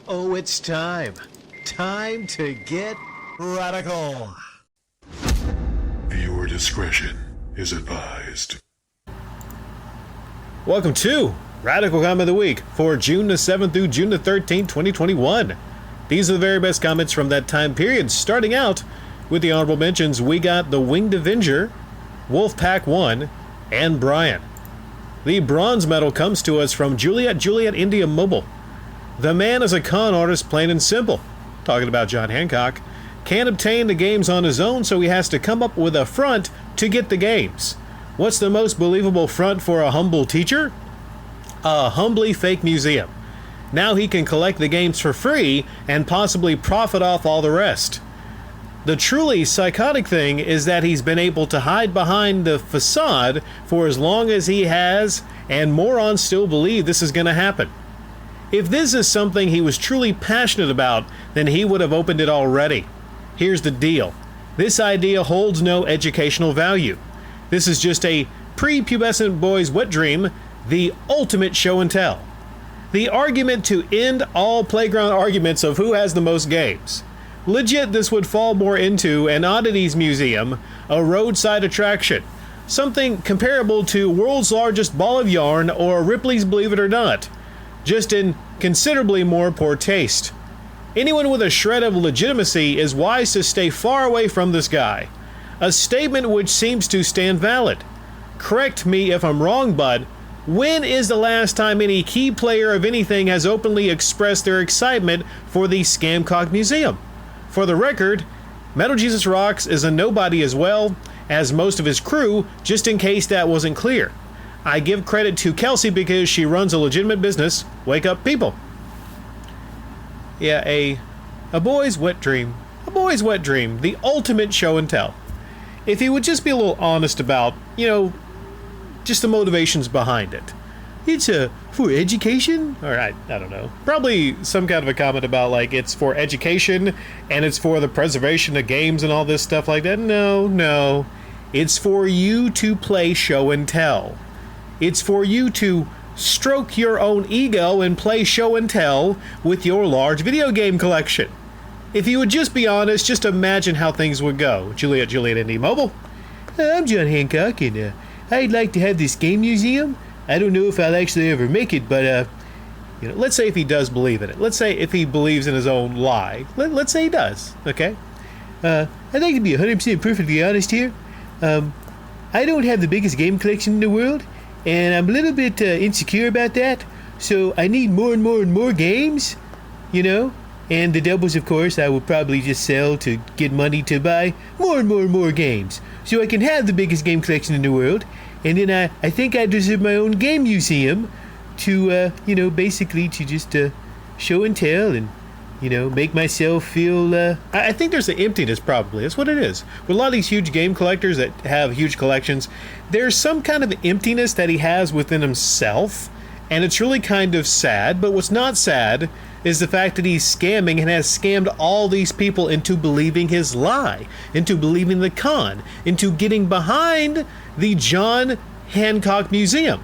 Oh, it's time. Time to get radical. Viewer discretion is advised. Welcome to Radical Comment of the Week for June the 7th through June the 13th, 2021. These are the very best comments from that time period. Starting out with the honorable mentions, we got the Winged Avenger, Wolfpack 1, and Brian. The bronze medal comes to us from Juliet India Mobile. The man is a con artist, plain and simple. Talking about John Hancock. Can't obtain the games on his own, so he has to come up with a front to get the games. What's the most believable front for a humble teacher? A humbly fake museum. Now he can collect the games for free and possibly profit off all the rest. The truly psychotic thing is that he's been able to hide behind the facade for as long as he has, and morons still believe this is going to happen. If this is something he was truly passionate about, then he would have opened it already. Here's the deal. This idea holds no educational value. This is just a prepubescent boy's wet dream, the ultimate show and tell. The argument to end all playground arguments of who has the most games. Legit, this would fall more into an oddities museum, a roadside attraction, something comparable to World's Largest Ball of Yarn or Ripley's Believe It or Not, just in considerably more poor taste. Anyone with a shred of legitimacy is wise to stay far away from this guy. A statement which seems to stand valid. Correct me if I'm wrong, bud. When is the last time any key player of anything has openly expressed their excitement for the Scamcock Museum? For the record, Metal Jesus Rocks is a nobody as well as most of his crew, just in case that wasn't clear. I give credit to Kelsey because she runs a legitimate business. Wake up, people. Yeah, a boy's wet dream. A boy's wet dream. The ultimate show and tell. If he would just be a little honest about, just the motivations behind it. It's for education? Or I don't know. Probably some kind of a comment about it's for education and it's for the preservation of games and all this stuff like that. No. It's for you to play show and tell. It's for you to stroke your own ego and play show and tell with your large video game collection. If you would just be honest, just imagine how things would go. Juliet Indy Mobile. I'm John Hancock, and I'd like to have this game museum. I don't know if I'll actually ever make it, but let's say if he does believe in it. Let's say if he believes in his own lie. Let's say he does, okay? I'd like to be 100% perfectly honest here. I don't have the biggest game collection in the world, and I'm a little bit insecure about that, so I need more and more games, and the doubles, of course, I will probably just sell to get money to buy more and more games, so I can have the biggest game collection in the world. And then I think I deserve my own game museum to, basically to just show and tell and, make myself feel... I think there's an emptiness, probably. That's what it is. With a lot of these huge game collectors that have huge collections, there's some kind of emptiness that he has within himself, and it's really kind of sad. But what's not sad is the fact that he's scamming and has scammed all these people into believing his lie, into believing the con, into getting behind the John Hancock Museum,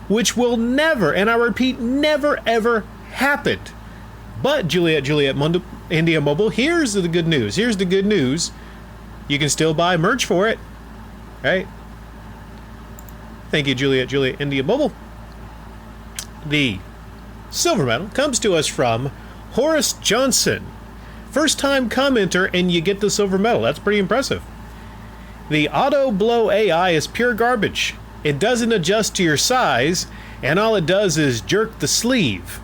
which will never, and I repeat, never ever happened. But Juliet India Mobile, here's the good news. Here's the good news. You can still buy merch for it, right? Thank you, Juliet India Mobile. The silver medal comes to us from Horace Johnson. First time commenter, and you get the silver medal. That's pretty impressive. The Auto Blow AI is pure garbage. It doesn't adjust to your size, and all it does is jerk the sleeve.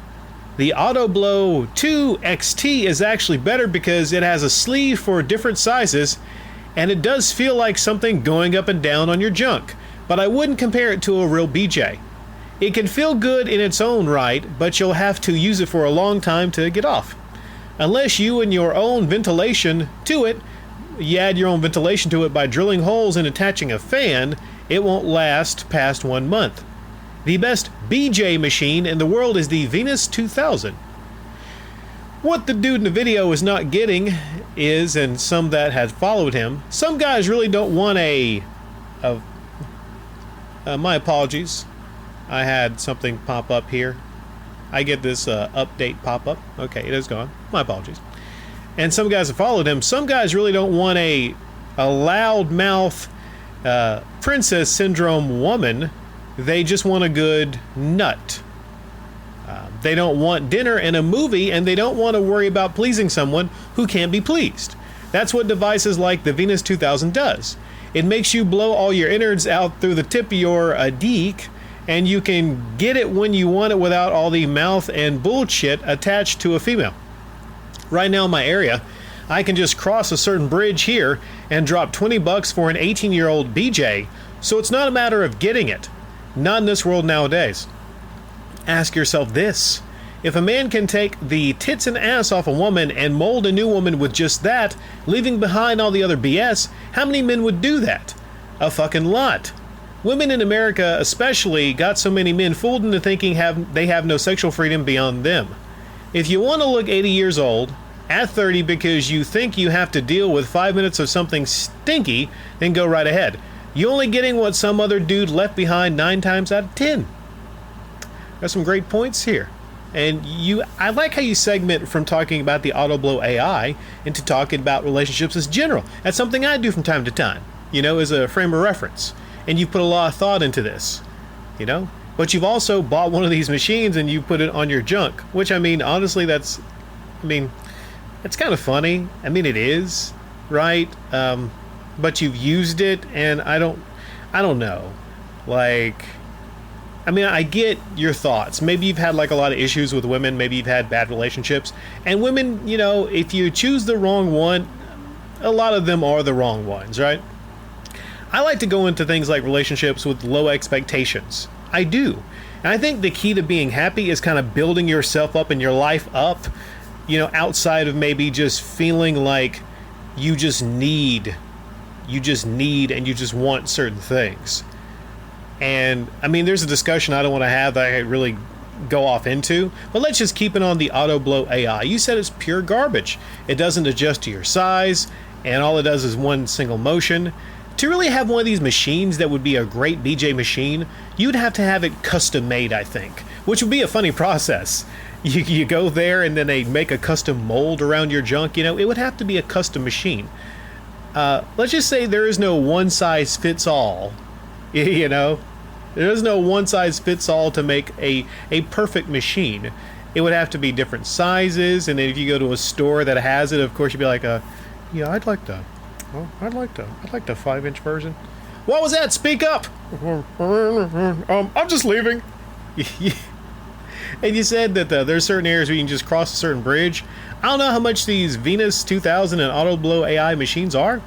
The Auto Blow 2 XT is actually better because it has a sleeve for different sizes, and it does feel like something going up and down on your junk, but I wouldn't compare it to a real BJ. It can feel good in its own right, but you'll have to use it for a long time to get off. Unless you and your own ventilation to it, you add your own ventilation to it by drilling holes and attaching a fan, it won't last past 1 month. The best BJ machine in the world is the Venus 2000. What the dude in the video is not getting is, and some that had followed him, some guys really don't want my apologies. I had something pop up here. I get this update pop-up. Okay, it is gone. My apologies. And some guys have followed him. Some guys really don't want a loudmouth princess syndrome woman. They just want a good nut. They don't want dinner and a movie, and they don't want to worry about pleasing someone who can't be pleased. That's what devices like the Venus 2000 does. It makes you blow all your innards out through the tip of your deek, and you can get it when you want it without all the mouth and bullshit attached to a female. Right now in my area, I can just cross a certain bridge here and drop $20 for an 18-year-old BJ, so it's not a matter of getting it. Not in this world nowadays. Ask yourself this. If a man can take the tits and ass off a woman and mold a new woman with just that, leaving behind all the other BS, how many men would do that? A fucking lot. Women in America especially got so many men fooled into thinking they have no sexual freedom beyond them. If you want to look 80 years old, at 30 because you think you have to deal with 5 minutes of something stinky, then go right ahead. You're only getting what some other dude left behind 9 times out of 10. There's some great points here. And I like how you segment from talking about the Autoblow AI into talking about relationships as general. That's something I do from time to time, as a frame of reference. And you put a lot of thought into this, But you've also bought one of these machines and you put it on your junk, which, honestly, that's kind of funny. It is, right? But you've used it, and I don't know. I get your thoughts. Maybe you've had a lot of issues with women. Maybe you've had bad relationships. And women, if you choose the wrong one, a lot of them are the wrong ones, right? I like to go into things like relationships with low expectations. I do. And I think the key to being happy is kind of building yourself up and your life up, outside of maybe just feeling like you just need and you just want certain things. And there's a discussion I don't want to have that I really go off into, but let's just keep it on the Autoblow AI. You said it's pure garbage. It doesn't adjust to your size, and all it does is one single motion. To really have one of these machines that would be a great BJ machine, you'd have to have it custom made, I think, which would be a funny process. You go there and then they make a custom mold around your junk. It would have to be a custom machine. Let's just say there is no one size fits all. There is no one size fits all to make a perfect machine. It would have to be different sizes, and then if you go to a store that has it, of course you'd be like, yeah, I'd like the 5-inch version. What was that? Speak up. I'm just leaving. And you said that there's certain areas where you can just cross a certain bridge. I don't know how much these Venus 2000 and Autoblow AI machines are,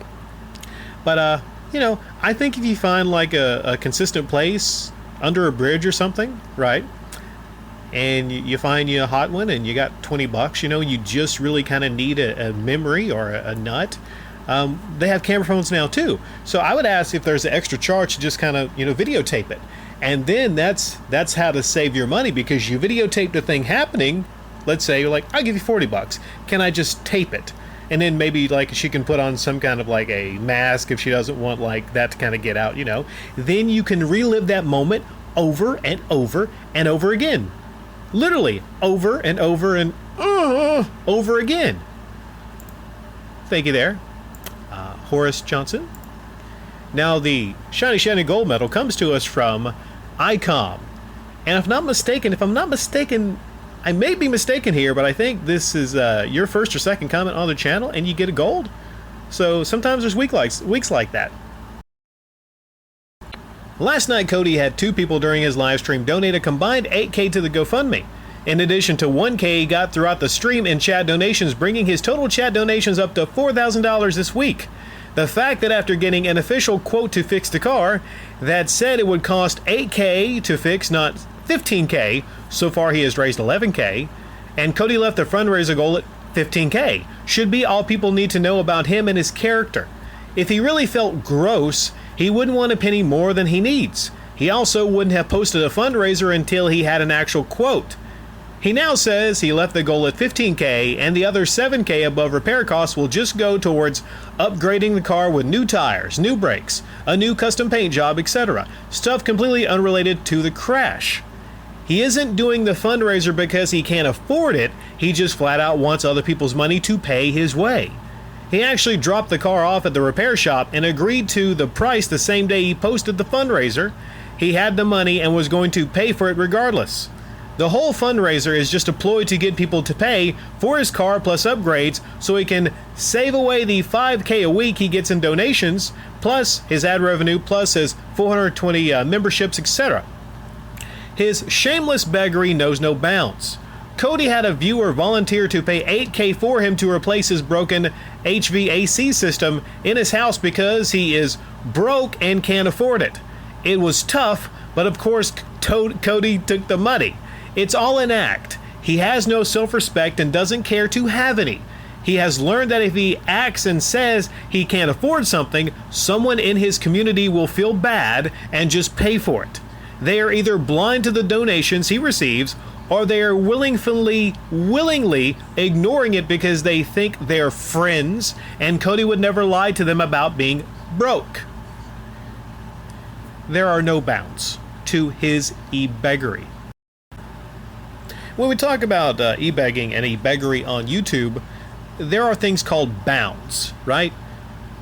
but I think if you find a consistent place under a bridge or something, right, and you find you a hot one and you got $20, you just really kind of need a memory or a nut. They have camera phones now too, so I would ask if there's an extra charge to just kind of videotape it, and then that's how to save your money, because you videotape the thing happening. Let's say you're like, I'll give you $40. Can I just tape it? And then maybe she can put on some kind of a mask if she doesn't want that to kind of get out, Then you can relive that moment over and over and over again. Literally over and over and over again. Thank you there, Horace Johnson. Now the shiny gold medal comes to us from ICOM. And if I'm not mistaken, I may be mistaken here, but I think this is your first or second comment on the channel, and you get a gold. So sometimes there's weeks like that. Last night, Cody had 2 people during his live stream donate a combined $8K to the GoFundMe, in addition to $1K he got throughout the stream in chat donations, bringing his total chat donations up to $4,000 this week. The fact that after getting an official quote to fix the car that said it would cost $8K to fix, not $15K, so far he has raised $11K, and Cody left the fundraiser goal at $15K, should be all people need to know about him and his character. If he really felt gross, he wouldn't want a penny more than he needs. He also wouldn't have posted a fundraiser until he had an actual quote. He now says he left the goal at $15K, and the other $7K above repair costs will just go towards upgrading the car with new tires, new brakes, a new custom paint job, etc. Stuff completely unrelated to the crash. He isn't doing the fundraiser because he can't afford it. He just flat out wants other people's money to pay his way. He actually dropped the car off at the repair shop and agreed to the price the same day he posted the fundraiser. He had the money and was going to pay for it regardless. The whole fundraiser is just a ploy to get people to pay for his car plus upgrades so he can save away the $5,000 a week he gets in donations, plus his ad revenue, plus his 420 memberships, etc. His shameless beggary knows no bounds. Cody had a viewer volunteer to pay $8,000 for him to replace his broken HVAC system in his house because he is broke and can't afford it. It was tough, but of course Cody took the money. It's all an act. He has no self-respect and doesn't care to have any. He has learned that if he acts and says he can't afford something, someone in his community will feel bad and just pay for it. They are either blind to the donations he receives, or they are willingly ignoring it because they think they're friends, and Cody would never lie to them about being broke. There are no bounds to his e-beggery. When we talk about e-begging and e-beggery on YouTube, there are things called bounds, right?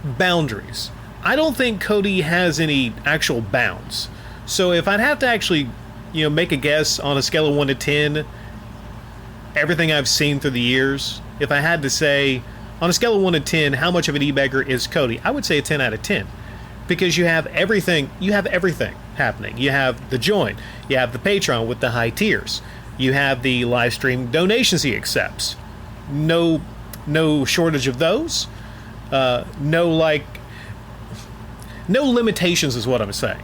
Boundaries. I don't think Cody has any actual bounds. So if I'd have to actually, make a guess on a scale of 1 to 10, everything I've seen through the years, if I had to say on a scale of 1 to 10, how much of an e-beggar is Cody, I would say a 10 out of 10. Because you have everything happening. You have the join, you have the Patreon with the high tiers, you have the live stream donations he accepts. No shortage of those. No limitations is what I'm saying.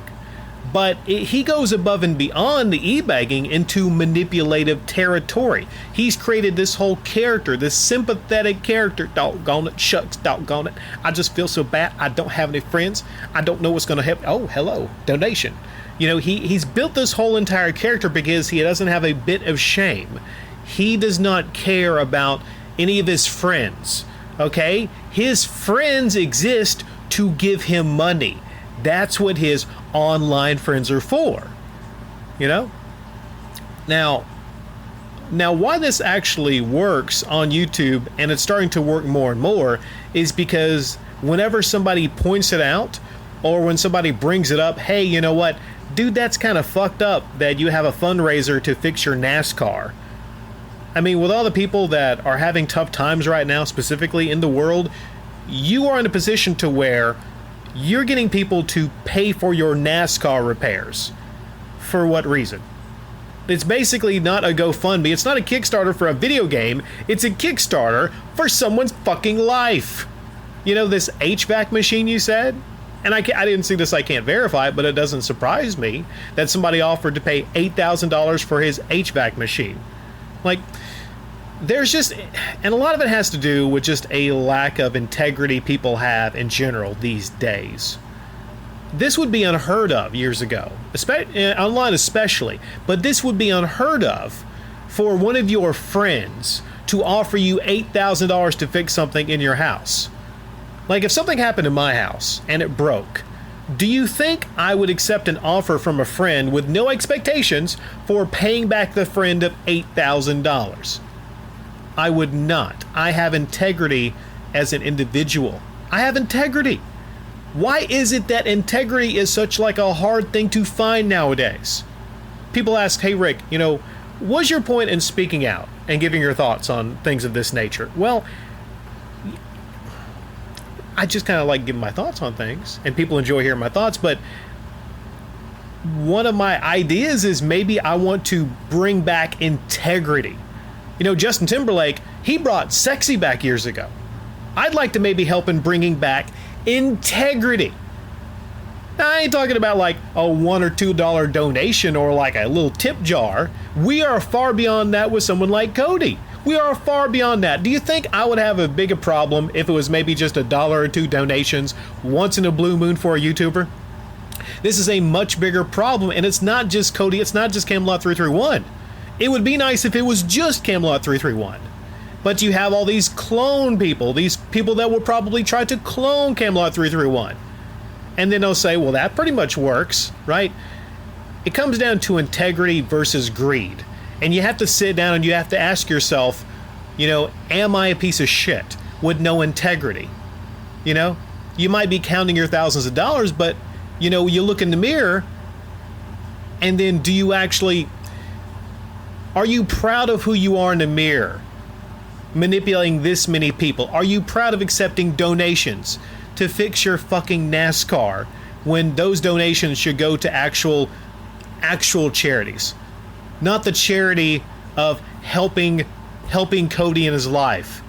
But he goes above and beyond the e-begging into manipulative territory. He's created this whole character, this sympathetic character. Doggone it, shucks, doggone it. I just feel so bad. I don't have any friends. I don't know what's going to happen. Oh, hello, donation. He's built this whole entire character because he doesn't have a bit of shame. He does not care about any of his friends, okay? His friends exist to give him money. That's what his online friends are for, Now why this actually works on YouTube, and it's starting to work more and more, is because whenever somebody points it out, or when somebody brings it up, hey, you know what, dude, that's kind of fucked up that you have a fundraiser to fix your NASCAR. I mean, with all the people that are having tough times right now, specifically in the world, you are in a position to where you're getting people to pay for your NASCAR repairs. For what reason? It's basically not a GoFundMe. It's not a Kickstarter for a video game. It's a Kickstarter for someone's fucking life. This HVAC machine you said? And I didn't see this, I can't verify it, but it doesn't surprise me that somebody offered to pay $8,000 for his HVAC machine. There's just, and a lot of it has to do with just a lack of integrity people have in general these days. This would be unheard of years ago, online especially, but this would be unheard of for one of your friends to offer you $8,000 to fix something in your house. If something happened in my house and it broke, do you think I would accept an offer from a friend with no expectations for paying back the friend of $8,000? I would not. I have integrity as an individual. I have integrity. Why is it that integrity is such a hard thing to find nowadays? People ask, hey Rick, what's your point in speaking out and giving your thoughts on things of this nature? Well, I just kind of like giving my thoughts on things, and people enjoy hearing my thoughts, but one of my ideas is maybe I want to bring back integrity. Justin Timberlake, he brought sexy back years ago. I'd like to maybe help in bringing back integrity. Now, I ain't talking about a $1 or $2 donation or a little tip jar. We are far beyond that with someone like Cody. We are far beyond that. Do you think I would have a bigger problem if it was maybe just $1 or $2 donations once in a blue moon for a YouTuber? This is a much bigger problem, and it's not just Cody, it's not just Camelot331. It would be nice if it was just Camelot331. But you have all these clone people, these people that will probably try to clone Camelot331. And then they'll say, well, that pretty much works, right? it comes down to integrity versus greed. And you have to sit down and you have to ask yourself, am I a piece of shit with no integrity? You might be counting your thousands of dollars, but, you look in the mirror, and then are you proud of who you are in the mirror? Manipulating this many people? Are you proud of accepting donations to fix your fucking NASCAR when those donations should go to actual charities? Not the charity of helping Cody in his life